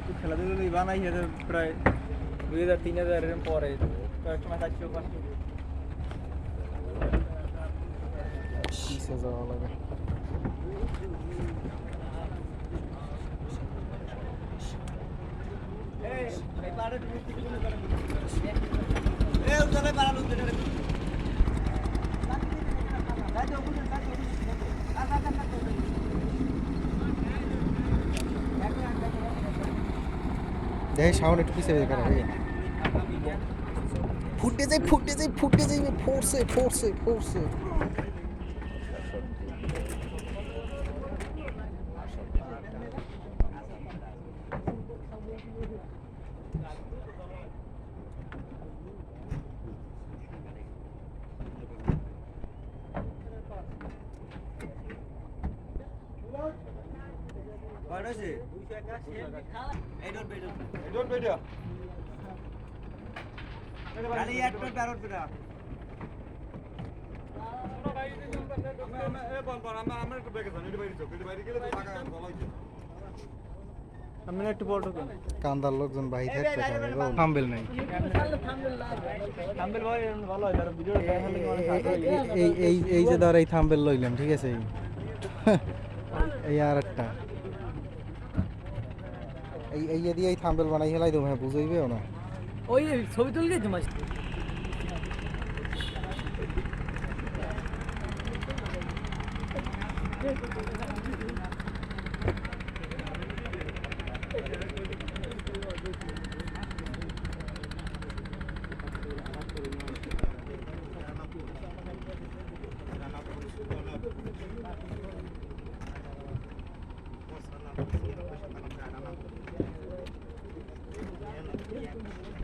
একটু খেলাধুলো বানাই প্রায় 2000-3000 এরকম পরে কয়েক সময় 400-500 কিসে যাওয়া লাগে দেখে সাউন্ড একটু পিছিয়ে বের করা হয় ফুটে যাই ফোর্সে একটু বড় ঢোকেন কান্দার লোকজন বাহি থাকতে পারে থাম্বেল নাই থাম্বেল ভালো হয় তার ভিডিও এই যে ধর এই থাম্বেল লইলাম ঠিক আছে এই আর একটা এই দিয়ে এই থাম্বেল বানাই হেলাই দেবো হ্যাঁ বুঝাইবেও না ওই ছবি তুললেই তো মাছ